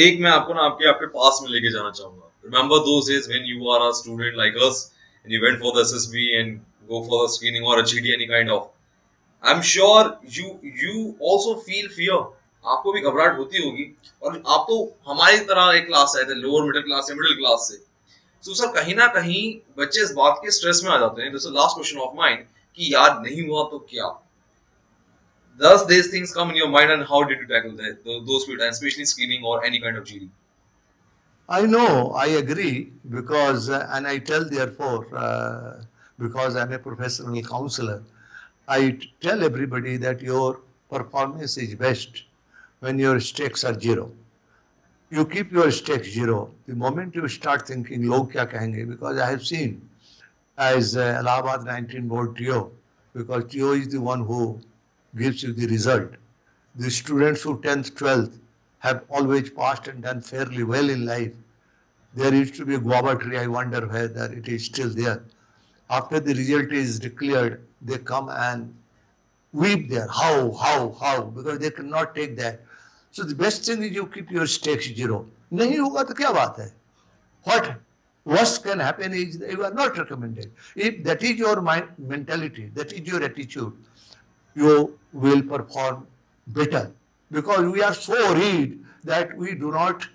एक मैं आपको ना आपके पास में लेके जाना चाहूंगा. Remember those days when you are a student like us and you went for the SSB and go for the screening or a GD any kind of. I'm sure you also feel fear. आपको भी घबराहट होती होगी और आप तो हमारी तरह एक क्लास से आए थे, लोअर मिडिल क्लास या मिडिल क्लास से. तो सर कहीं ना कहीं बच्चे इस बात के स्ट्रेस में आ जाते हैं. This is last question of mind कि यार नहीं हुआ तो क्या. Does these things come in your mind and how did you tackle those few times, especially screening or any kind of GD? I know, I agree, because, and I tell therefore, because I'm a professional counselor, I tell everybody that your performance is best when your stakes are zero. You keep your stakes zero. The moment you start thinking, log kya kahenge, because I have seen as Allahabad 19 board TO, because TO is the one who gives you the result. The students who 10th, 12th have always passed and done fairly well in life. There used to be a guava tree. I wonder whether it is still there. After the result is declared, they come and weep there. How? Because they cannot take that. So the best thing is you keep your stakes zero. नहीं होगा तो क्या बात है? What worst can happen is you are not recommended. If that is your mentality, that is your attitude, you will perform better. Because we are so worried that we do not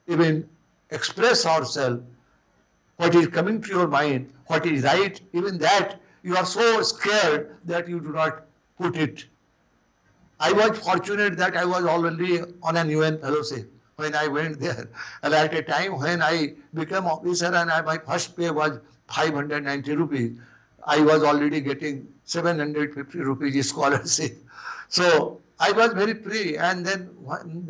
even express ourselves, what is coming to your mind, what is right, even that you are so scared that you do not put it. I was fortunate that I was already on an UN fellowship when I went there. And at a time when I became officer and my first pay was 590 rupees, I was already getting 750 rupees scholarship. So I was very free. And then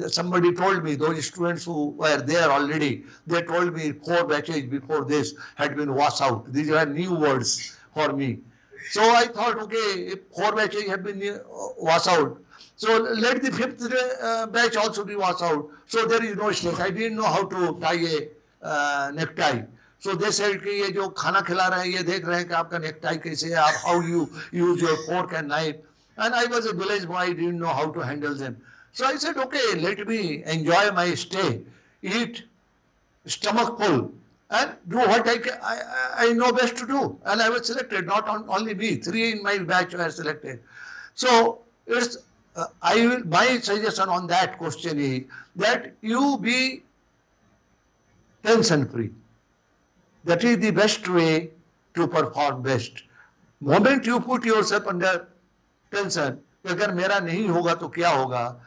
somebody told me, those students who were there already, they told me 4 batches before this had been washed out. These were new words for me. So I thought, okay, if 4 batches have been washed out, so let the 5th batch also be washed out. So there is no stake. I didn't know how to tie a necktie. So they said कि ये जो खाना खिला रहे हैं ये देख रहे हैं कि आपका नेकटाई कैसे है, आप how you use your fork and knife. And I was a village boy, I didn't know how to handle them. So I said, okay, let me enjoy my stay, eat stomach full, and do what I know best to do. And I was selected, not only me, 3 in my batch were selected. So it's my suggestion on that question is that you be tension free. That is the best way to perform best. Moment you put yourself under tension, अगर मेरा नहीं होगा तो क्या होगा,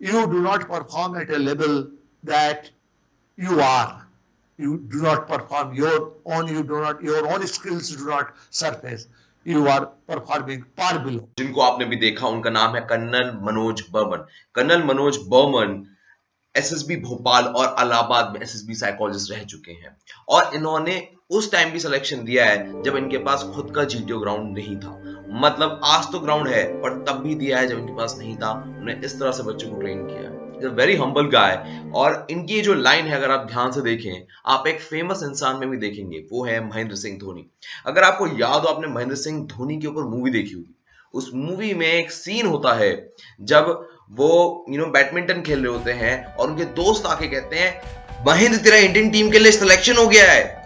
you do not perform at a level that you are. You do not perform your own skills do not surface. You are performing far below. जिनको आपने भी देखा उनका नाम है colonel Manoj Barman. Colonel Manoj Barman SSB Bhopal और इलाहाबाद में एसएसबी साइकोलॉजिस्ट रह चुके हैं और इन्होंने उस टाइम भी सिलेक्शन दिया है जब इनके पास खुद का जीटीओ ग्राउंड नहीं था. मतलब आज तो ग्राउंड है पर तब भी दिया है जब इनके पास नहीं था. उन्हें इस तरह से बच्चों को ट्रेन किया है. वेरी हम्बल गाय. और इनकी जो लाइन है अगर आप ध्यान से देखें, आप एक फेमस इंसान में भी देखेंगे, वो है महेंद्र सिंह धोनी. अगर आपको याद हो, आपने महेंद्र सिंह धोनी के ऊपर मूवी देखी होगी. उस मूवी में एक सीन होता है जब वो बैडमिंटन खेल रहे होते हैं और उनके दोस्त आके कहते हैं महेंद्र तेरा इंडियन टीम के लिए सिलेक्शन हो गया है.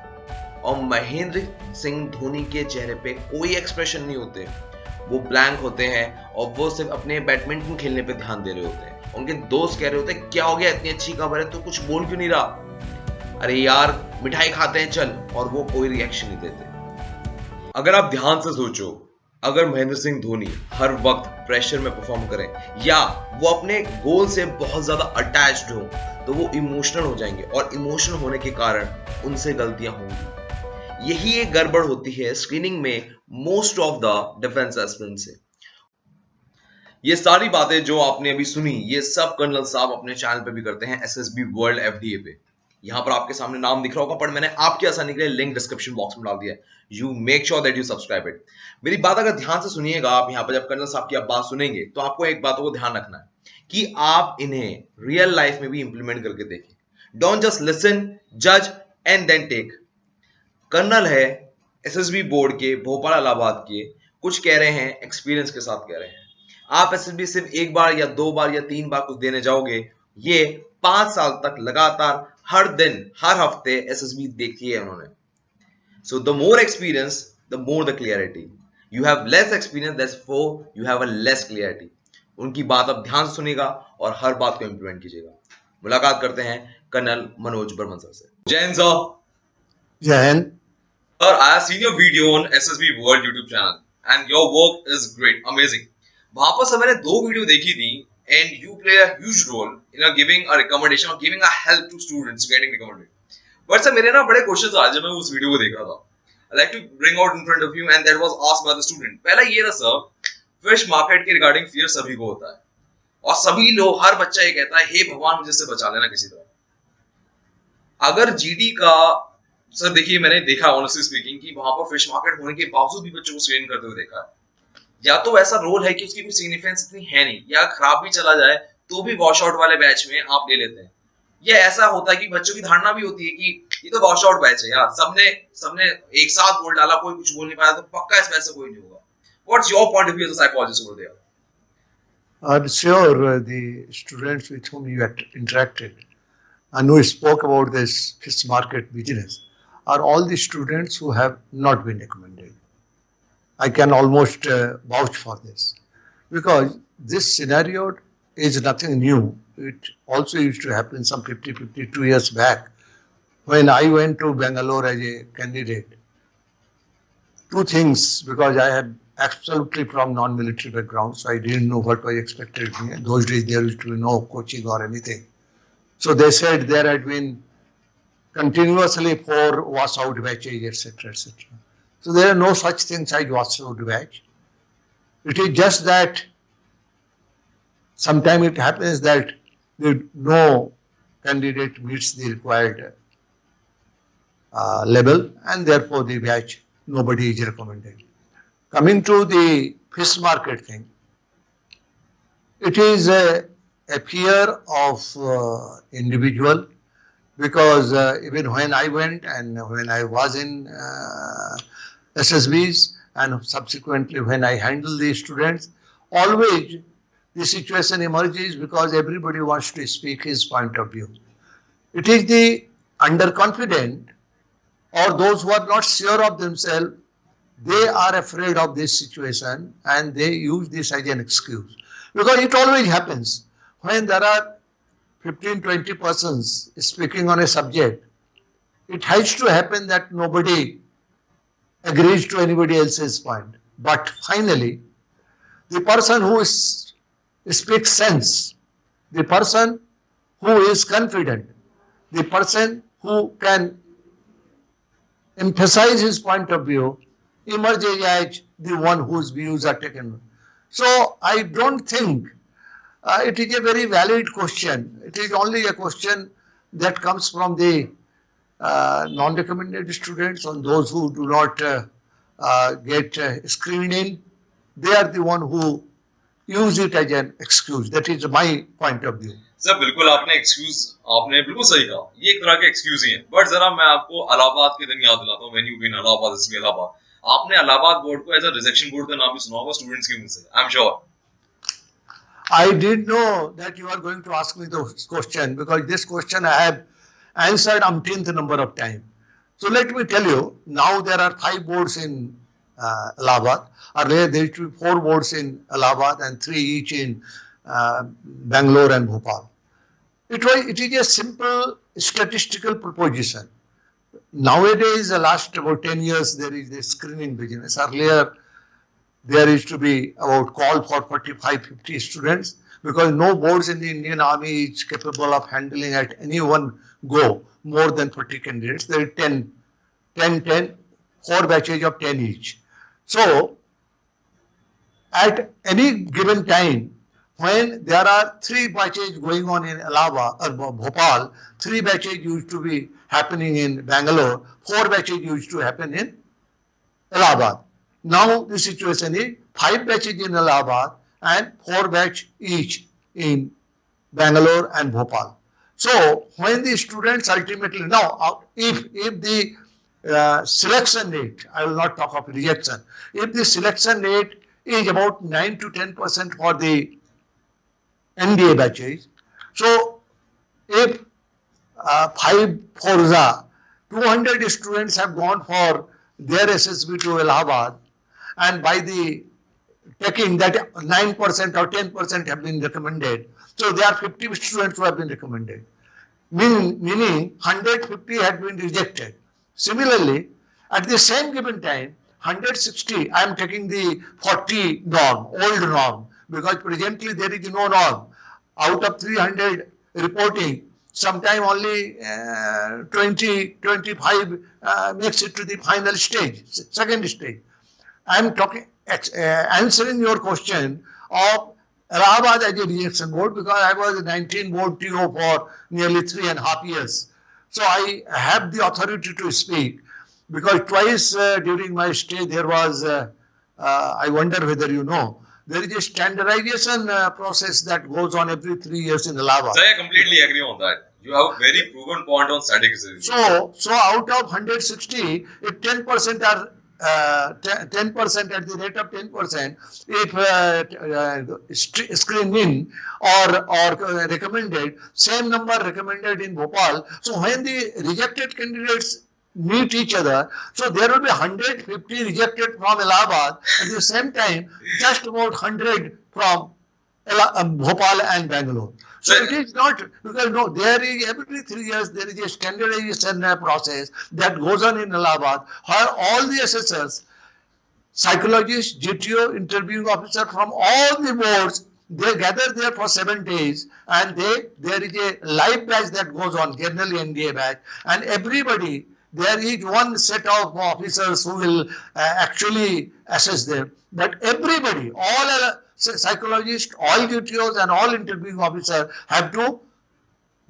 और महेंद्र सिंह धोनी के चेहरे पे कोई एक्सप्रेशन नहीं होते, वो ब्लैंक होते हैं और वो सिर्फ अपने बैडमिंटन खेलने पे ध्यान दे रहे होते हैं. उनके दोस्त कह रहे होते हैं क्या हो गया, इतनी अच्छी खबर है तो कुछ बोल क्यों नहीं रहा, अरे यार मिठाई खाते हैं चल. और वो कोई रिएक्शन नहीं देते. अगर आप ध्यान से सोचो, अगर महेंद्र सिंह धोनी हर वक्त प्रेशर में परफॉर्म करें या वो अपने गोल से बहुत ज्यादा अटैच्ड हो तो वो इमोशनल हो जाएंगे और इमोशनल होने के कारण उनसे गलतियां होंगी. यही एक गड़बड़ होती है स्क्रीनिंग में most of the defence aspirant से. ये सारी बातें जो आपने अभी सुनी ये सब कर्नल साहब अपने चैनल पे भी करते हैं, एसएसबी वर्ल्ड एफडीए पे. यहां पर आपके सामने नाम दिख रहा होगा पर मैंने आपकी आसानी के लिए लिंक डिस्क्रिप्शन बॉक्स में डाल दिया है. You make sure that you subscribe it. मेरी बात अगर ध्यान से सुनिएगा, आप यहां पर जब कर्नल साहब की आप बात सुनेंगे तो आपको एक बातों को ध्यान रखना है कि आप इन्हें रियल लाइफ में भी इंप्लीमेंट करके देखें. डोंट जस्ट लिसन, जज एंड देन टेक. कर्नल है एसएसबी बोर्ड के भोपाल इलाहाबाद के, कुछ कह रहे हैं एक्सपीरियंस के साथ कह रहे हैं. आप एसएसबी सिर्फ 1 बार या 2 बार या 3 बार कुछ देने जाओगे, ये 5 साल तक लगातार हर दिन हर हफ्ते एसएसबी देखी है उन्होंने. So the more experience, the more the clarity. You have less experience, therefore you have a less clarity. उनकी बात आप ध्यान से सुनिएगा और हर बात को इम्प्लीमेंट कीजिएगा. मुलाकात करते हैं कर्नल मनोज बर्मन सर से. Jain sir. Jain. Sir, I have seen your video on SSB World YouTube channel and your work is great, amazing. वहां पर सर मैंने 2 वीडियो देखी थी and you play a huge role in giving a recommendation or giving a help to students getting recommended. But sir मेरे ना बड़े questions आज जब मैं उस वीडियो को देख रहा था. I like to bring out in front of you and that was asked by the student. पहला ये था सर, फिश मार्केट के रिगार्डिंग फियर सभी को होता है और सभी लोग, हर बच्चा ये कहता है हे भगवान मुझे इससे बचा लेना किसी तरह. अगर जीडी का सर देखिए, मैंने देखा ऑनेस्टली स्पीकिंग कि वहां पर फिश मार्केट होने के बावजूद भी बच्चों को स्क्रीन करते हुए देखा है. या तो ऐसा रोल है कि उसकी कोई सिग्निफिकेंस इतनी है नहीं, या खराब भी चला जाए तो भी वॉश आउट वाले बैच में आप ले लेते हैं. या ऐसा होता है कि बच्चों की धारणा भी होती है कि ये तो वॉश आउट बैच है यार, सबने सबने एक साथ बोल डाला, कोई कुछ बोल नहीं पाया तो पक्का इस बैच से कोई नहीं होगा. What's your point of view as a psychologist over there? I'm sure the students with whom you interacted and who spoke about this fish market business are all the students who have not been recommended. I can almost vouch for this because this scenario is nothing new. It also used to happen some 52 years back when I went to Bangalore as a candidate. Two things, because I had absolutely from non-military background, so I didn't know what was expected of me. In those days there used to be no coaching or anything. So they said there had been continuously 4 washout batches, etc., etc. So there are no such things as washout batch. It is just that sometimes it happens that no candidate meets the required level and therefore the batch nobody is recommended. Coming to the fish market thing, it is a fear of individual because even when I went and when I was in SSBs and subsequently when I handle the students, always the situation emerges because everybody wants to speak his point of view. It is the underconfident or those who are not sure of themselves, they are afraid of this situation and they use this as an excuse. Because it always happens when there are 15-20 persons speaking on a subject, it has to happen that nobody agrees to anybody else's point. But finally, the person who speaks sense, the person who is confident, the person who can emphasize his point of view emerges as the one whose views are taken. So I don't think it is a very valid question. It is only a question that comes from the non-recommended students and those who do not get screened in. They are the one who use it as an excuse. That is my point of view. Sir बिल्कुल आपने बिल्कुल सही कहा, ये एक तरह के excuse ही है. बट जरा मैं आपको इलाहाबाद के दिन याद दिलाता हूँ. व्हेन यू बीन इलाहाबाद, इसमें इलाहाबाद, आपने इलाहाबाद बोर्ड को एज अ रिजेक्शन बोर्ड का नाम भी सुना होगा स्टूडेंट्स के मुंह से, I am sure. I did know that you are going to ask me this question because this question I have answered umpteenth number of times. So let me tell you, now there are 5 boards in Allahabad. Earlier there used to be 4 boards in Allahabad and 3 each in Bangalore and Bhopal. It is a simple statistical proposition. Nowadays, the last about 10 years, there is a screening business. Earlier, there used to be about call for 45-50 students because no boards in the Indian Army is capable of handling at any one go more than 40 candidates. There are 10, 4 batches of 10 each. So, at any given time, when there are 3 batches going on in Allahabad or Bhopal, 3 batches used to be happening in Bangalore, 4 batches used to happen in Allahabad. Now the situation is 5 batches in Allahabad and 4 batches each in Bangalore and Bhopal. So when the students ultimately, now if the selection rate, I will not talk of rejection, if the selection rate is about 9 to 10% for the NDA batches, so if 5 Forza, 200 students have gone for their SSB to Allahabad, and by the taking that 9% or 10% have been recommended. So there are 50 students who have been recommended. Meaning 150 had been rejected. Similarly, at the same given time, 160, I am taking the 40 norm, old norm, because presently there is no norm. Out of 300 reporting, sometime only 20, 25 makes it to the final stage, second stage. I am talking, answering your question of Allahabad as a rejection board because I was a 19 board TO for nearly 3.5 years. So I have the authority to speak because twice during my stay there was, I wonder whether you know, there is a standardization process that goes on every 3 years in Allahabad. So I completely agree on that. You have a very proven point on statistics. So out of 160, if 10% are 10% at the rate of 10%, if screened in or recommended, same number recommended in Bhopal. So when the rejected candidates meet each other, so there will be 150 rejected from Allahabad at the same time, just about 100 from Bhopal and Bangalore. So it is not, because no, there is every 3 years there is a standardization process that goes on in Allahabad where all the assessors, psychologists, GTO, interviewing officer from all the boards, they gather there for 7 days and there is a live batch that goes on, generally NDA batch, and everybody, there is one set of officers who will actually assess them, but everybody, all psychologists, all GTOs and all interviewing officers have to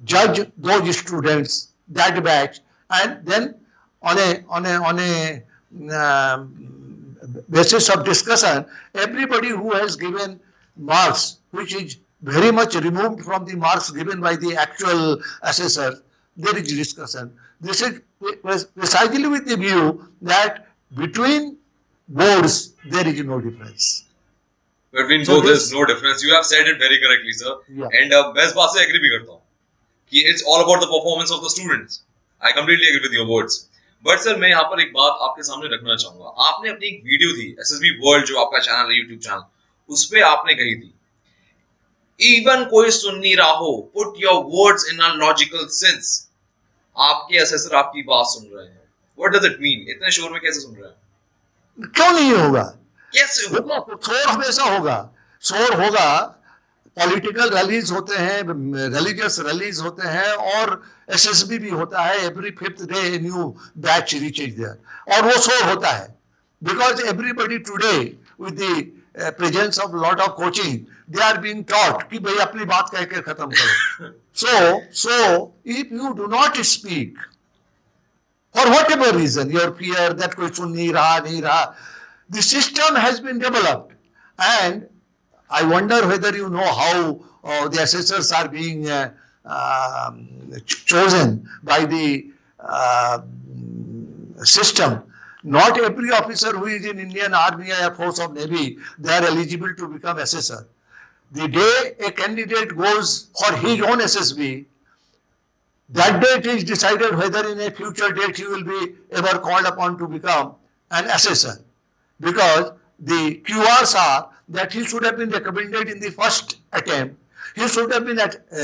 judge those students, that batch, and then on a basis of discussion, everybody who has given marks, which is very much removed from the marks given by the actual assessor, there is discussion. This is precisely with the view that between boards there is no difference. Between both, there is no difference. You have said it very correctly, sir. Yeah. And मैं इस बात से agree भी करता हूँ कि it's all about the performance of the students. I completely agree with your words. But sir, मैं यहाँ पर एक बात आपके सामने रखना चाहूँगा. आपने अपनी एक वीडियो थी SSB World जो आपका चैनल है, YouTube चैनल, उसपे आपने कही थी, even कोई सुन नहीं रहा हो, put your words in a logical sense. आपके assessor आपकी बात सुन रहे हैं. What does it mean? इतने शोर में कैसे सुन रहे हैं? क्यों नहीं होगा? कैसे होगा? शोर हमेशा होगा. शोर होगा. पॉलिटिकल रैलीज होते हैं, रिलीजियस रैलीज होते हैं, और एसएसबी भी होता है. Every 5th day new batch reaches there, और वो शोर होता है because everybody today with the presence of lot of coaching they are being taught कि भाई अपनी बात कह के खत्म करो. So if you do not speak for whatever reason, your fear that कोई सुन नहीं रहा, the system has been developed, and I wonder whether you know how the assessors are being chosen by the system. Not every officer who is in Indian Army, Air Force or Navy, they are eligible to become assessor. The day a candidate goes for his own SSB, that day it is decided whether in a future date he will be ever called upon to become an assessor. Because the QRs are that he should have been recommended in the first attempt. He should have been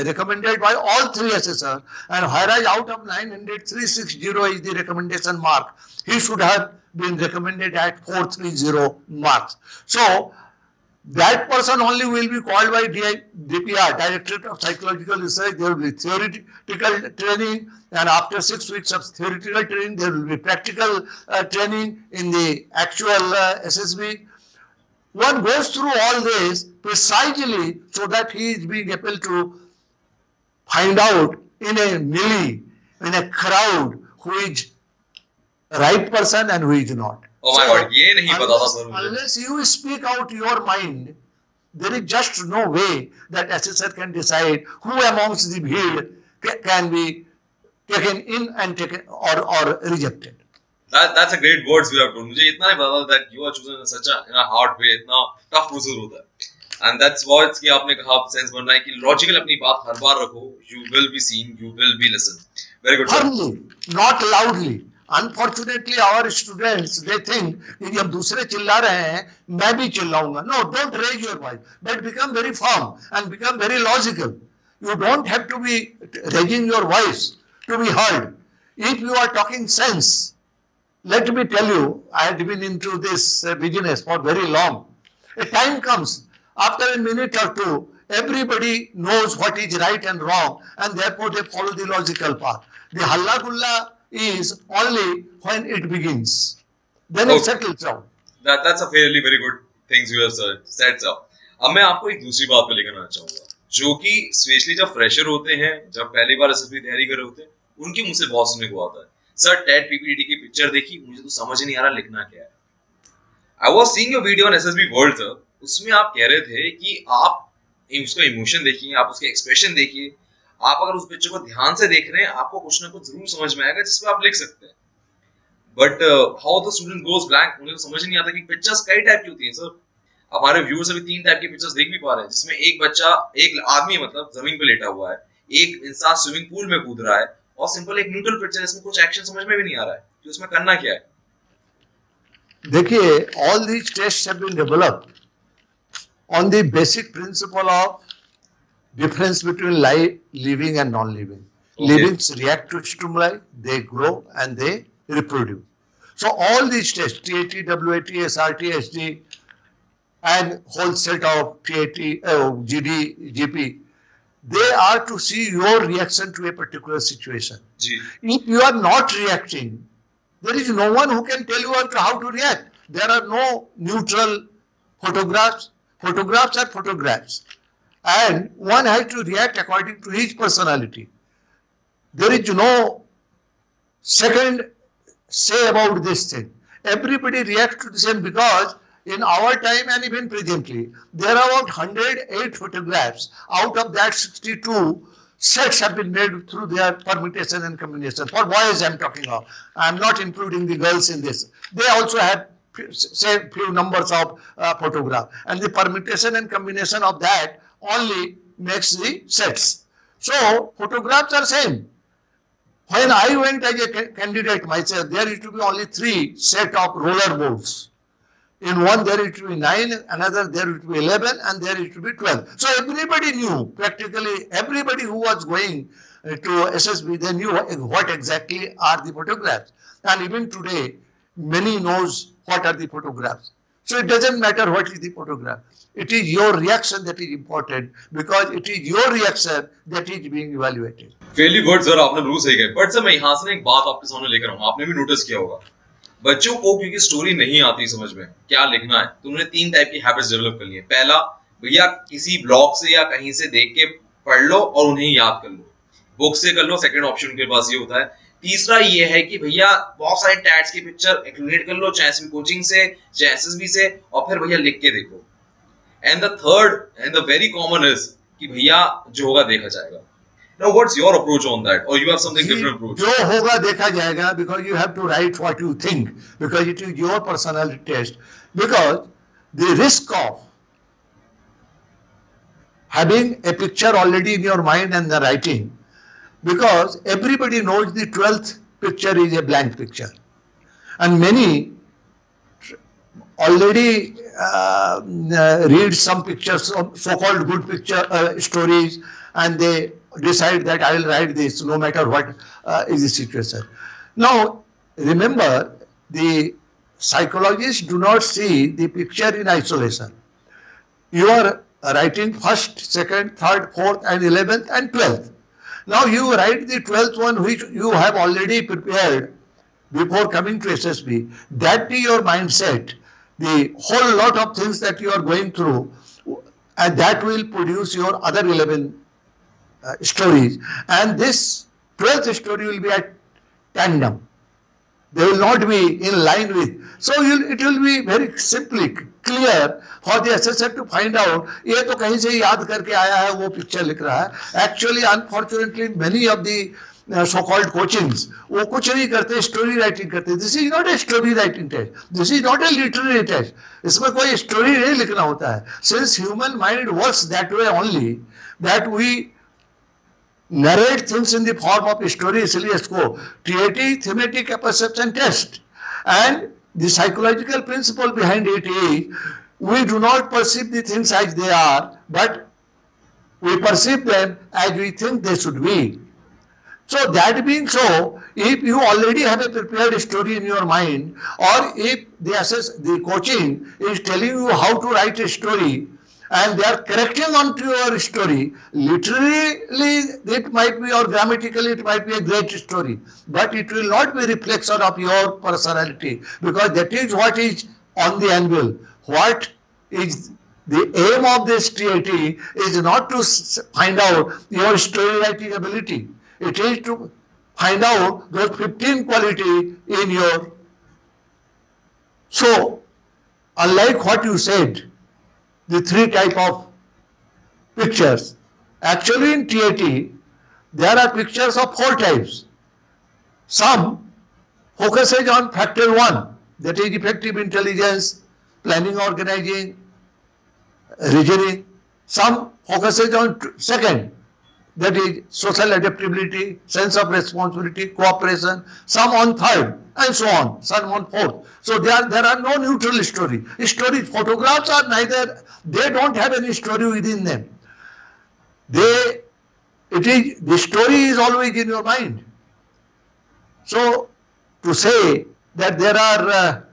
recommended by all 3 assessors, and whereas out of 900, 360 is the recommendation mark, he should have been recommended at 430 marks. So that person only will be called by DPR, Directorate of Psychological Research. There will be theoretical training, and after 6 weeks of theoretical training, there will be practical training in the actual SSB. One goes through all this precisely so that he is being able to find out in a melee, in a crowd, who is right person and who is not. Oh my God, ये नहीं पता था sir मुझे. Unless you speak out your mind, there is just no way that assessor can decide who amongst the bhid can be taken in and taken or rejected. That's a great words you have told. मुझे इतना नहीं पता था that you are chosen in such a hard way, इतना tough process होता है. And that's what कि आपने कहा सेंस बन रहा है कि लॉजिकल अपनी बात हर बार रखो, you will be seen, you will be listen. Very good sir. Firmly, not loudly. Unfortunately, our students they think कि जब दूसरे चिल्ला रहे हैं मैं भी चिल्लाऊंगा. No, don't raise your voice, but become very firm and become very logical. You don't have to be raising your voice to be heard. If you are talking sense, let me tell you, I have been into this business for very long. A time comes after a minute or two, everybody knows what is right and wrong, and therefore they follow the logical path. The halla gulla is only when it begins. Then it settles down. That's a fairly very good things you have said sir. अब मैं आपको एक दूसरी बात पे लेकर आना चाहूंगा, जो कि स्पेशली जब फ्रेशर होते हैं, जब पहली बार एसएसबी तैयारी कर रहे होते हैं, उनके मुंह से बहुत सुनने को आता है, सर टेट पीपीडीटी की पिक्चर देखी, मुझे तो समझ ही नहीं आ रहा लिखना क्या है. I was seeing your video on SSB world sir. उसमें आप कह रहे थे कि आप उसका इमोशन देखिए, आप उसके एक्सप्रेशन देखिए, आप अगर उस पिक्चर को ध्यान से देख रहे हैं, आपको कुछ ना कुछ जरूर समझ में आएगा जिसपे आप लिख सकते हैं. But how the student goes blank, उन्हें तो समझ नहीं आता कि पिक्चर्स कई टाइप की होती हैं सर. हमारे व्यूअर्स अभी 3 टाइप की पिक्चर्स देख भी पा रहे हैं, जिसमें एक बच्चा, एक आदमी मतलब जमीन पे लेटा हुआ है, एक इंसान स्विमिंग पूल में कूद रहा है, और सिंपल एक न्यूट्रल पिक्चर जिसमें कुछ एक्शन समझ में भी नहीं आ रहा है कि उसमें करना क्या है. देखिए, all these tests have been developed on the basic principle of difference between live, living and non-living. Okay. Livings react to stimuli, they grow and they reproduce. So all these tests, TAT, WAT, SRT, SD, and whole set of TAT, GD, GP, they are to see your reaction to a particular situation. Gee. If you are not reacting, there is no one who can tell you how to react. There are no neutral photographs. Photographs are photographs. And one has to react according to his personality. There is no second say about this thing. Everybody reacts to the same, because in our time and even presently, there are about 108 photographs. Out of that, 62 sets have been made through their permutation and combination. For boys, I'm talking of. I'm not including the girls in this. They also have say few numbers of photograph, and the permutation and combination of that only makes the sets. So photographs are same. When I went as a candidate myself, there used to be only 3 set of roller boards. In one there used to be 9, another there used to be 11, and there used to be 12. So everybody knew, practically everybody who was going to SSB, they knew what exactly are the photographs. And even today, many knows what are the photographs. So it doesn't matter what is the photograph. It is your reaction that is important, because it is your reaction that is being evaluated. Fairly good sir, आपने rule सही कहे. But sir मैं यहाँ से एक बात आपके सामने लेकर आऊंगा. आपने भी नोटिस किया होगा, बच्चों को क्योंकि स्टोरी नहीं आती समझ में क्या लिखना है, तो उन्होंने 3 टाइप की हैबिट्स डेवलप कर ली है. पहला, भैया किसी ब्लॉग से या कहीं से देख के पढ़ लो और उन्हें याद कर लो, बुक से कर लो. सेकंड ऑप्शन उनके पास ये होता है. तीसरा ये है कि भैया बहुत सारे टैट्स की पिक्चर एक्यूमुलेट कर लो, चाहे एसएसबी कोचिंग से, चाहे एसएसबी से, और फिर भैया लिख के देखो. And the third and the very common is कि भैया जो होगा देखा जाएगा. Now, what's your approach on that, or you have something different approach? जो होगा देखा जाएगा, because you have to write what you think, because it is your personality test. Because the risk of having a picture already in your mind and the writing, because everybody knows the 12th picture is a blank picture, and many already read some pictures, so-called good picture stories, and they decide that I will write this no matter what is the situation. Now, remember, the psychologists do not see the picture in isolation. You are writing first, second, third, fourth, and 11th, and 12th. Now, you write the 12th one which you have already prepared before coming to SSB. That is your mindset. The whole lot of things that you are going through, and that will produce your other 11 stories, and this 12th story will be at tandem. They will not be in line with. So it will be very simply clear for the assessor to find out. ये तो कहीं से याद करके आया है, वो picture लिख रहा है. Actually, unfortunately, many of the so called coachings, वो कुछ नहीं करते, स्टोरी राइटिंग करते. This is not a story writing test, this is not a literary test. इसमें कोई स्टोरी नहीं लिखना होता है. Since human mind works that way only, that we narrate things in the form of story, इसलिए इसको TAT thematic perception test. And the psychological principle behind it is we do not perceive the things as they are, but we perceive them as we think they should be. So that being so, if you already have a prepared story in your mind, or if the coaching is telling you how to write a story, and they are correcting onto your story, literally it might be, or grammatically it might be a great story, but it will not be reflection of your personality, because that is what is on the anvil. What is the aim of this TAT is not to find out your story writing ability. It is to find out those 15 quality in your. So, unlike what you said, the three type of pictures, actually in TAT there are pictures of 4 types. Some focuses on factor 1, that is effective intelligence, planning, organizing, reasoning. Some focuses on second, that is social adaptability, sense of responsibility, cooperation. Some on third, and so on. Some on fourth. So there are no neutral story. Photographs are neither. They don't have any story within them. The story is always in your mind. So to say that there are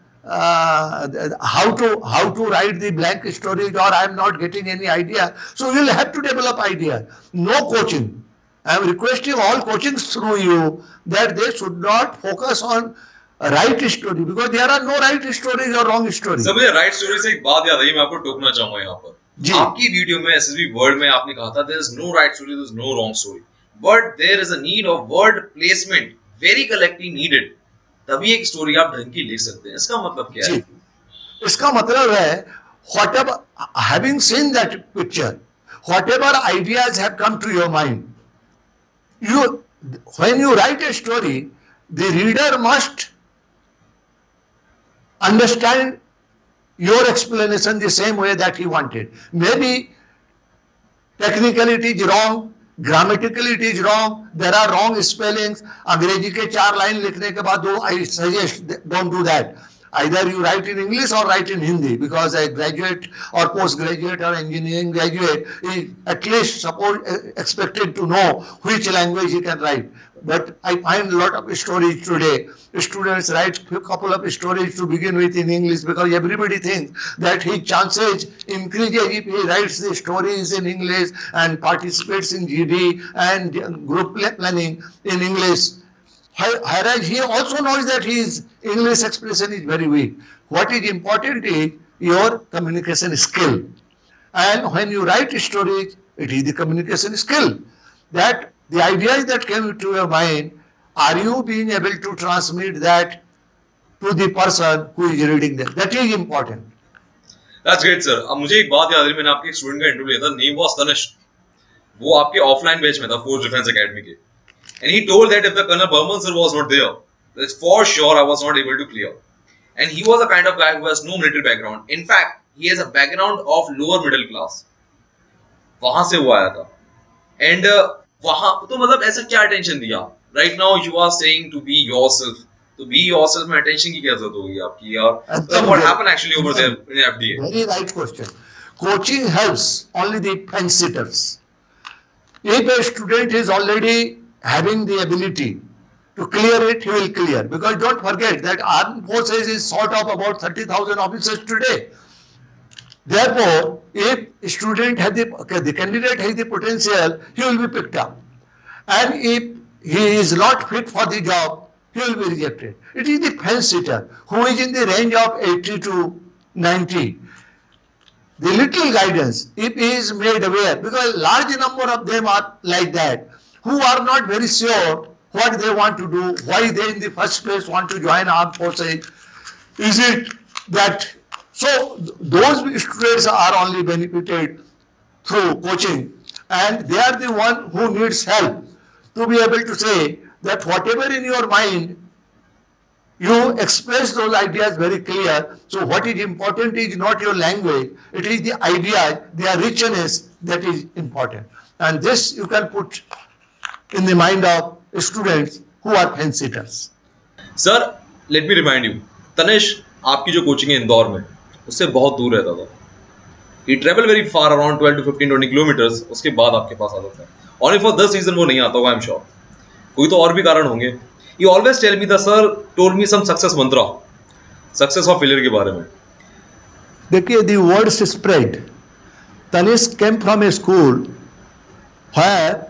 how to write the blank stories, or I am not getting any idea, so you will have to develop idea. No coaching. I am requesting all coachings through you that they should not focus on right story, because there are no right stories or wrong stories. सब मुझे right story से एक बात याद आई, मैं आपको टोकना चाहूंगा यहाँ पर. आपकी वीडियो में SSB वर्ड में आपने कहा था there is no right story, there is no wrong story, but there is a need of word placement very correctly needed. तभी एक स्टोरी आप ढंग की लिख सकते हैं. इसका मतलब क्या है? इसका मतलब है whatever, having seen that picture, whatever ideas have come to your mind, when you write a story, the reader must understand your explanation the same way that he wanted. Maybe technically it is wrong, grammatically it is wrong, there are wrong spellings. अंग्रेजी के 4 line लिखने के बाद I suggest don't do that. Either you write in English or write in Hindi, because a graduate or postgraduate or engineering graduate is at least expected to know which language he can write. But I find a lot of stories today. Students write a couple of stories to begin with in English, because everybody thinks that his chances increase if he writes the stories in English and participates in GD and group planning in English. Whereas he also knows that his English expression is very weak. What is important is your communication skill. And when you write stories, it is the communication skill. That the ideas that came to your mind, are you being able to transmit that to the person who is reading them? That is important. That's great, sir. अब मुझे एक बात याद है, मैंने आपके student का interview लिया था, नेम वाज तनिष. वो आपके ऑफलाइन बैच में था, फोर्स डिफेंस एकेडमी के. And he told that if the Colonel Burman sir was not there, that's for sure I was not able to clear. And he was a kind of guy who has no military background. In fact, he has a background of lower middle class. वहां से वो आया था. And वहां तो मतलब ऐसा क्या attention दिया? Right now you are saying to be yourself. To be yourself में attention की क्या जरूरत होगी आपकी यार? So what happened actually over there in FDA? Very right question. Coaching helps only the fence sitters. If a student is already having the ability to clear it, he will clear. Because don't forget that armed forces is sort of about 30,000 officers today. Therefore, if student has the candidate has the potential, he will be picked up. And if he is not fit for the job, he will be rejected. It is the fence sitter who is in the range of 80 to 90. The little guidance, if he is made aware, because large number of them are like that, who are not very sure what they want to do, why they in the first place want to join armed forces. Is it that, so those students are only benefited through coaching, and they are the one who needs help to be able to say that whatever in your mind, you express those ideas very clear. So what is important is not your language, it is the idea, their richness that is important. And this you can put in the mind of students who are fence sitters. Sir let me remind you, Tanish आपकी जो coaching है इंदौर में उससे बहुत दूर रहता था. He travel very far, around 12 to 15 20 kilometres. उसके बाद आपके पास आता था. ओनली फॉर दिस रीजन वो नहीं आता होगा, आई एम श्योर. कोई तो और भी कारण होंगे. He always tell me the sir told me some success mantra, success और फेलियर के बारे में. देखिए, the words spread. Tanishq came from a school where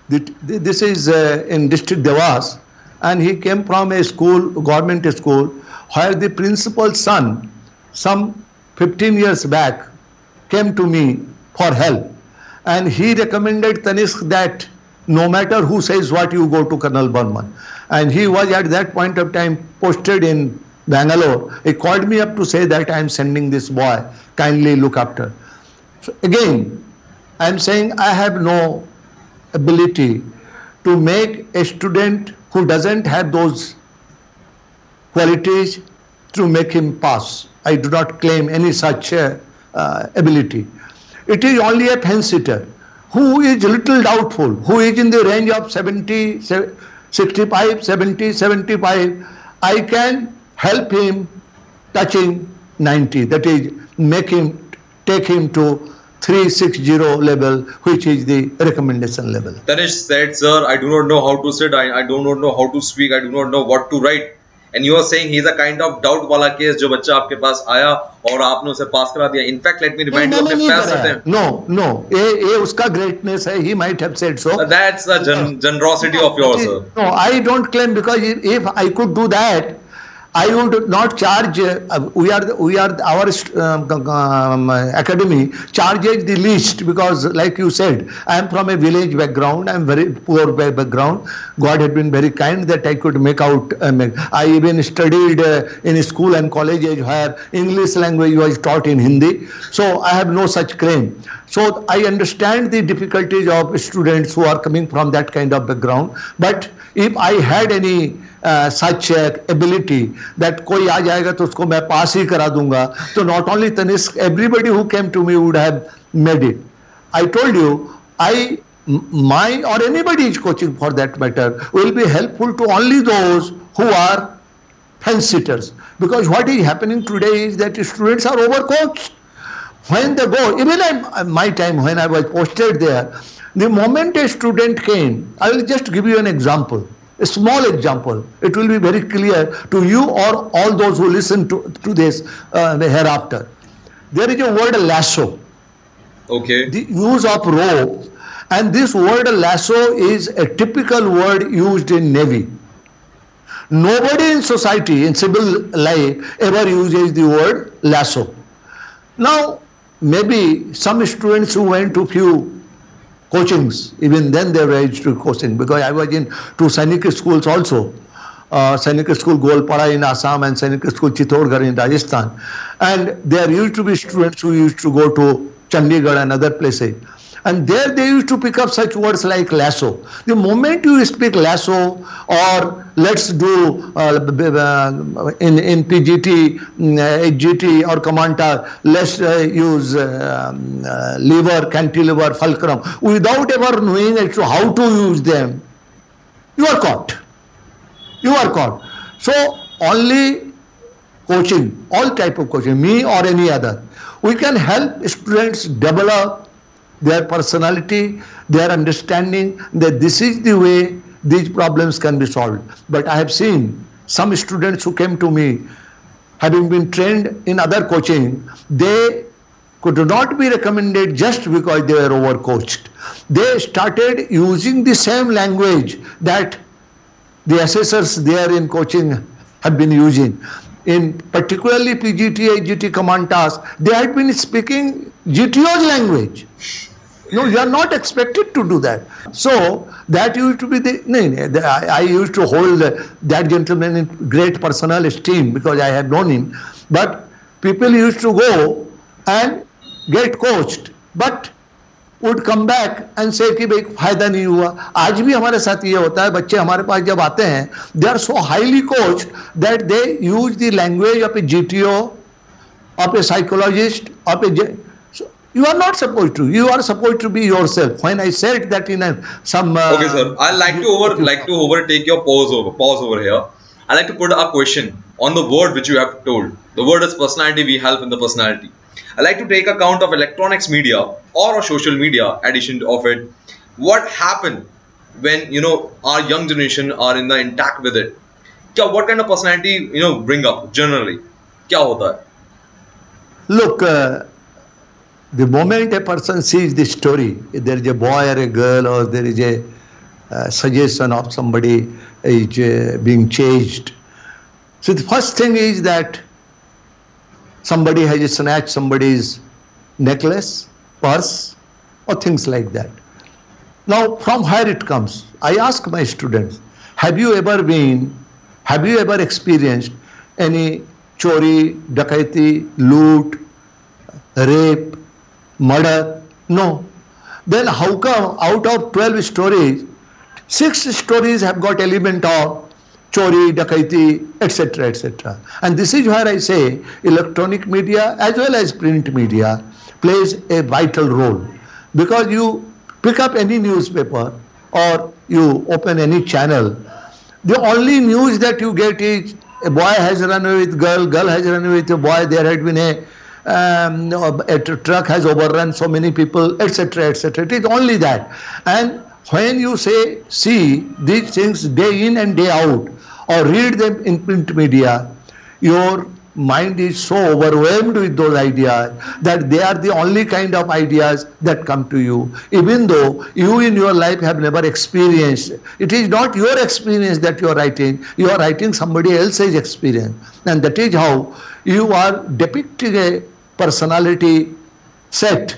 this is in district Devas, and he came from a school, government school, where the principal's son, some 15 years back, came to me for help, and he recommended Tanishq that no matter who says what, you go to Colonel Burman. And he was at that point of time posted in Bangalore. He called me up to say that I am sending this boy, kindly look after. So again, I am saying I have no ability to make a student who doesn't have those qualities to make him pass. I do not claim any such ability. It is only a fence sitter who is little doubtful, who is in the range of 70, 65, 70, 75. I can help him touching 90. That is, take him to 360 level, which is the recommendation level. Tanish said, sir, I do not know how to sit, I do not know how to speak, I do not know what to write. And you are saying he is a kind of doubt वाला case जो बच्चा आपके पास आया और आपने उसे पास करा दिया. In fact, let me remind you of the past attempt. No, ये उसका greatness है. He might have said so. That's the generosity of yours, sir. No, I don't claim, because if I could do that, I would not charge. We are our academy charges the least, because like you said, I am from a village background. I am very poor background. God had been very kind that I could make out. I even studied in school and colleges where English language was taught in Hindi. So I have no such claim. So I understand the difficulties of students who are coming from that kind of background. But if I had any such ability that कोई आ जाएगा तो उसको मैं पास ही करा दूंगा, तो not only Tanishq, everybody who came to me would have made it. I told you, my or anybody's coaching for that matter will be helpful to only those who are fence sitters, because what is happening today is that students are overcoached. When they go, even my time when I was posted there, the moment a student came, I will just give you an example. A small example. It will be very clear to you or all those who listen to this hereafter. There is a word lasso. Okay. The use of rope, and this word lasso is a typical word used in Navy. Nobody in society, in civil life, ever uses the word lasso. Now, maybe some students who went to few coachings, even then they were used to coaching, because I was in two Sainik schools also. Sainik school Golpara in Assam and Sainik school Chittorgarh in Rajasthan. And there used to be students who used to go to Chandigarh and other places. And there they used to pick up such words like lasso. The moment you speak lasso, or let's do in PGT, HGT or Command-Task, let's use lever, cantilever, fulcrum, without ever knowing as to how to use them, you are caught. You are caught. So only coaching, all type of coaching, me or any other, we can help students develop their personality, their understanding that this is the way these problems can be solved. But I have seen some students who came to me, having been trained in other coaching, they could not be recommended just because they were overcoached. They started using the same language that the assessors there in coaching had been using. In particularly PGT, HGT, Command-Task, they had been speaking GTO's language. No, you are not expected to do that. So that used to be I used to hold that gentleman in great personal esteem because I had known him. But people used to go and get coached. But would come back and say कि भाई फायदा नहीं हुआ. आज भी हमारे साथ ये होता है, बच्चे हमारे पास जब आते हैं, they are so highly coached that they use the language of a GTO, of a psychologist, of a so you are not supposed to. You are supposed to be yourself. When I said that in some okay, sir, I like to overtake your pause over here. I like to put a question on the word which you have told. The word is personality. We help in the personality. I like to take account of electronics media or a social media addition of it. What happened when our young generation are in the intact with it? What kind of personality bring up generally? क्या होता है? Look, the moment a person sees the story, there is a boy or a girl, or there is a suggestion of somebody is being chased. So the first thing is that somebody has snatched somebody's necklace, purse, or things like that. Now, from where it comes? I ask my students, have you ever experienced any chori, dakaiti, loot, rape, murder? No. Then how come out of 12 stories, 6 stories have got element of chori, dakaiti, etc., etc. And this is where I say electronic media as well as print media plays a vital role, because you pick up any newspaper or you open any channel, the only news that you get is a boy has run away with girl has run away with a boy, there had been a truck has overrun so many people, etc., etc. It is only that. And when you see these things day in and day out, or read them in print media, your mind is so overwhelmed with those ideas that they are the only kind of ideas that come to you, even though you in your life have never experienced. It is not your experience that you are writing somebody else's experience, and that is how you are depicting a personality set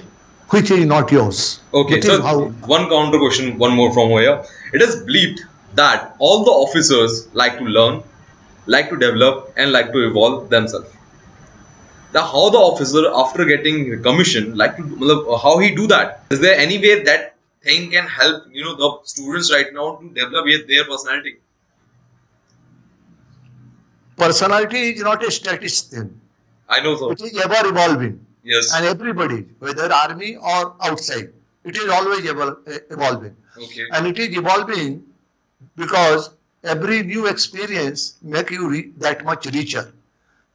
which is not yours. Okay, so one counter question, one more from here. It is believed that all the officers like to learn, like to develop, and like to evolve themselves. Now, how the officer after getting commission like to how he do that? Is there any way that thing can help the students right now to develop their personality? Personality is not a static thing. I know, sir. It is ever evolving. Yes. And everybody, whether army or outside, it is always evolving. Okay. And it is evolving because every new experience makes you that much richer.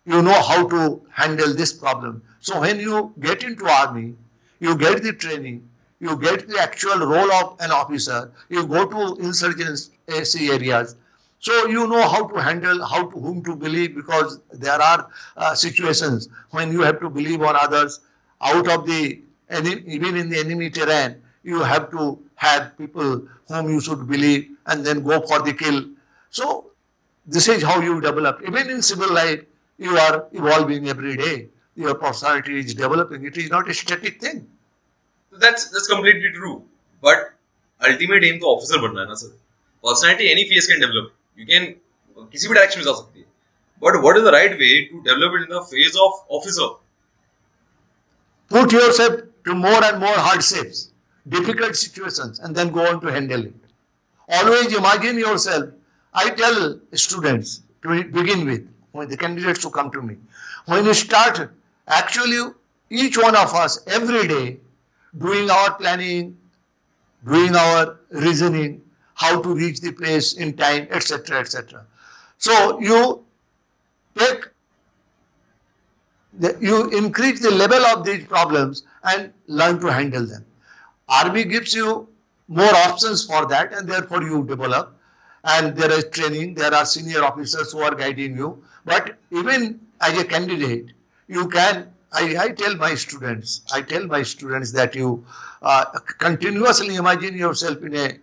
You know how to handle this problem. So when you get into army, you get the training, you get the actual role of an officer, you go to insurgency areas. So you know how to handle, whom to believe, because there are situations when you have to believe on others. Out of even in the enemy terrain, you have to have people whom you should believe and then go for the kill. So this is how you develop. Even in civil life, you are evolving every day. Your personality is developing. It is not a static thing. That's completely true. But ultimate aim to officer बनना है ना sir. Personality any phase can develop. You can किसी भी direction में जा सकती है. But what is the right way to develop it in the phase of officer? Put yourself to more and more hardships, difficult situations, and then go on to handle it. Always imagine yourself. I tell students to begin with, when the candidates who come to me, when you start, actually each one of us every day doing our planning, doing our reasoning, how to reach the place in time, etc., etc. So you increase the level of these problems and learn to handle them. Army gives you more options for that, and therefore you develop. And there is training, there are senior officers who are guiding you. But even as a candidate, you can, I tell my students that you continuously imagine yourself in a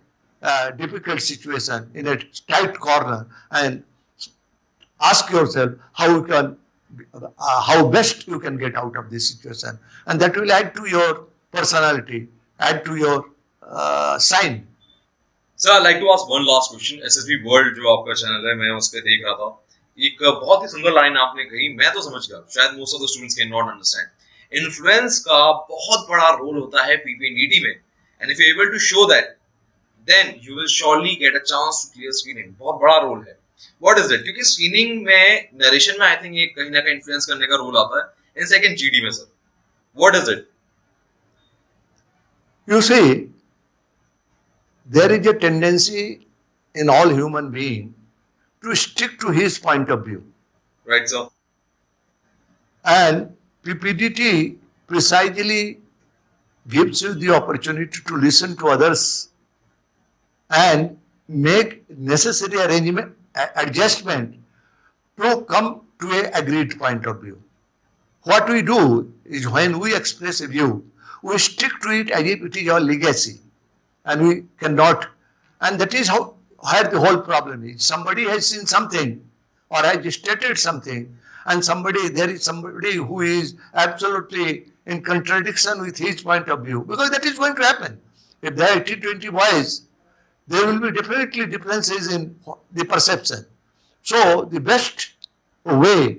difficult situation, in a tight corner, and ask yourself how best you can get out of this situation. And that will add to your personality, add to your sign. Sir, I'd like to ask one last question. SSB World जो आपका channel है, मैं उस पे देख रहा था. एक बहुत ही सुंदर लाइन आपने कही, मैं तो समझ गया. शायद most of the students can not understand. Influence का बहुत बड़ा रोल होता है PPDT में. And if you're able to show that, then you will surely get a chance to clear screening. बहुत बड़ा रोल है. What is it? क्योंकि स्क्रीनिंग में नरेशन में आई थिंक ये कहीं ना कहीं इन्फ्लुएंस करने का रोल आता है. इन सेकंड जीडी में sir, what is it? You see, there is a tendency in all human beings to stick to his point of view. Right, sir. And PPDT precisely gives you the opportunity to listen to others and make necessary arrangement, adjustment to come to a agreed point of view. What we do is when we express a view, we stick to it as if it is our legacy, and we cannot. And that is how where the whole problem is. Somebody has seen something or has stated something, and there is somebody who is absolutely in contradiction with his point of view, because that is going to happen. If there are 80-20 boys, there will be definitely differences in the perception. So the best way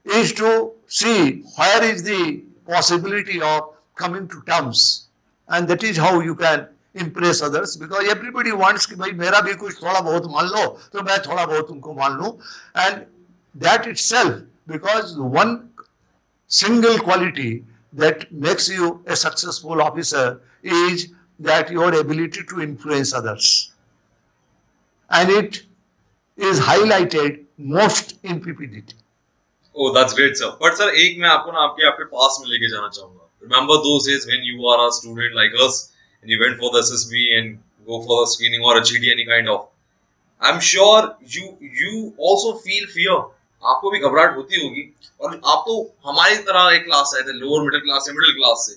is to see where is the possibility of coming to terms, and that is how you can impress others, because everybody wants कि भाई मेरा भी कुछ थोड़ा बहुत मान लो तो मैं थोड़ा बहुत तुमको मान लूं, and that itself, because one single quality that makes you a successful officer is that your ability to influence others, and it is highlighted most in PPDT. Oh, that's great, sir. But sir, एक मैं आपको ना आपके पास में लेके जाना चाहूँगा. Remember those days when you are a student like us and you went for the SSB and go for the screening or a GD any kind of. I'm sure you also feel fear. आपको भी घबराहट होती होगी, और आप तो हमारी तरह एक क्लास आए थे, लोअर मिडिल क्लास से, मिडिल क्लास से.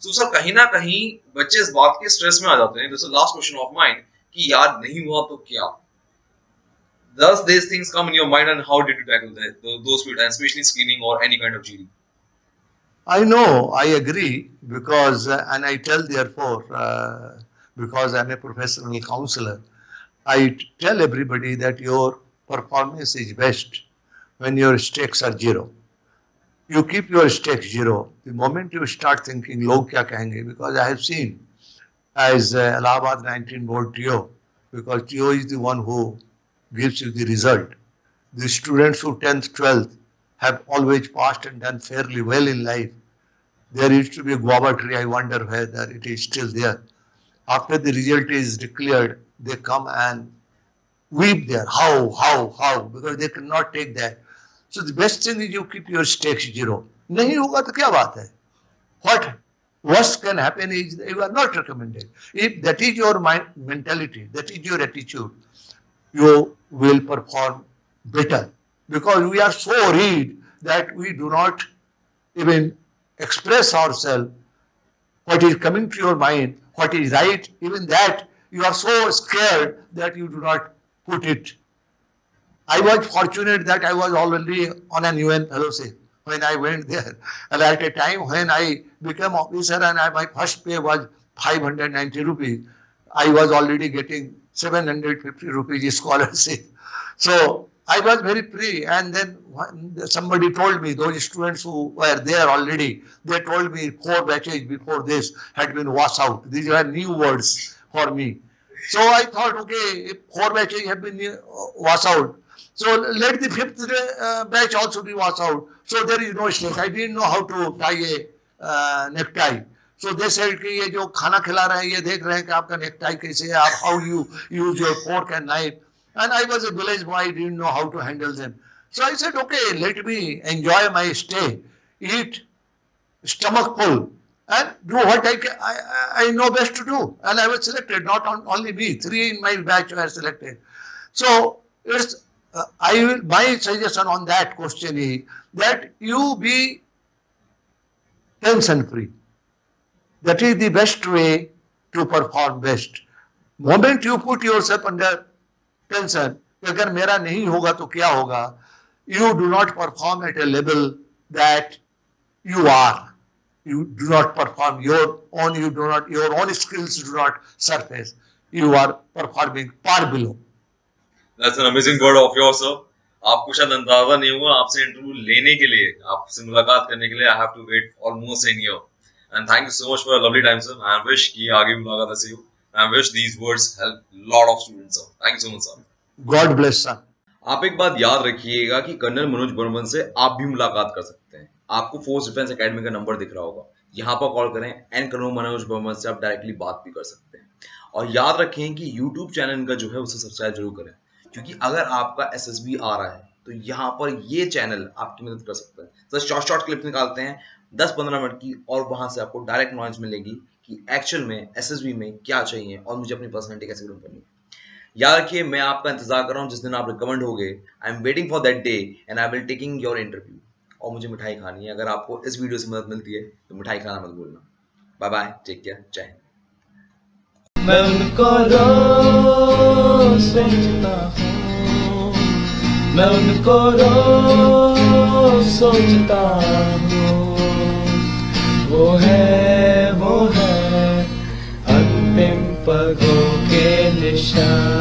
तो सर कहीं ना कहीं बच्चे इस बात के स्ट्रेस में आ जाते हैं. This is last question of mind कि यार नहीं हुआ तो क्या. Does these things come in your mind, and how did you tackle those few times, especially screening or any kind of GD? I know, I agree, because, and I tell therefore, because I'm a professional counselor, I tell everybody that your performance is best when your stakes are zero. You keep your stakes zero. The moment you start thinking, log kya kahenge, because I have seen as Allahabad 19 board TO, because TO is the one who gives you the result. The students who 10th, 12th have always passed and done fairly well in life. There used to be a guava tree, I wonder whether it is still there. After the result is declared, they come and weep there. How? Because they cannot take that. So the best thing is you keep your stakes zero. Nahi hoga to kya baat hai? What worst can happen is you are not recommended. If that is your mentality, that is your attitude, you will perform better, because we are so worried that we do not even express ourselves, what is coming to your mind, what is right, even that you are so scared that you do not put it. I was fortunate that I was already on an UN fellowship when I went there, and at a time when I became officer and my first pay was 590 rupees, I was already getting 750 rupees scholarship. So I was very free, and then somebody told me, those students who were there already, they told me 4 batches before this had been washed out. These were new words for me. So I thought, okay, if 4 batches have been washed out, so let the 5th batch also be washed out. So there is no stake. I didn't know how to tie a necktie. So they said कि ये जो खाना खिला रहे हैं, ये देख रहे हैं कि आपका नेकटाई कैसे है, आप how you use your fork and knife. And I was a village boy, I didn't know how to handle them. So I said, okay, let me enjoy my stay, eat stomach full, and do what I know best to do. And I was selected, not only me, 3 in my batch were selected. So it's my suggestion on that question is that you be tension free. That is the best way to perform best. Moment you put yourself under tension, अगर मेरा नहीं होगा तो क्या होगा, you do not perform at a level that you are. You do not perform your own skills do not surface. You are performing far below. That's an amazing word of yours, sir. आपको शायद अंदाजा नहीं हुआ, आपसे interview लेने के लिए, आपसे मुलाकात करने के लिए I have to wait almost a year. And thank you so much for a lovely time, sir. I wish कि आगे भी मुलाकात ऐसे हो. I wish these words help lot of students, sir. Thank you so much, sir. God bless, son. आप एक बात याद रखिएगा कि कर्नल मनोज बर्मन से आप भी मुलाकात कर सकते हैं। आपको फोर्स डिफेंस एकेडमी का नंबर दिख रहा होगा, यहाँ पर कॉल करें एंड कर्नल मनोज बर्मन से आप डायरेक्टली बात भी कर सकते हैं। और याद रखें कि यूट्यूब चैनल इनका जो है उसे सब्सक्राइब जरूर करें, क्योंकि अगर आपका एसएसबी आ रहा है तो यहाँ पर ये चैनल आपकी मदद कर सकता है। तो शॉर्ट शॉर्ट क्लिप निकालते हैं 10-15 मिनट की, और वहां से आपको डायरेक्ट नॉलेज मिलेगी कि एक्चुअल में एसएसबी में क्या चाहिए और मुझे अपनी पर्सनैलिटी कैसे ग्रो करनी है। याद रखिए, मैं आपका इंतजार कर रहा हूँ जिस दिन आप रिकमेंड हो गए। I am waiting for that day and I will taking your interview. और मुझे मिठाई खानी है। अगर आपको इस वीडियो से मदद मिलती है तो मिठाई खाना मत भूलना। बाय बाय, टेक केयर, जय हिंद। मैं उनको रोज सोचता हूँ, मैं उनको रोज सोचता हूँ, वो है अंतिम पगों के निशान।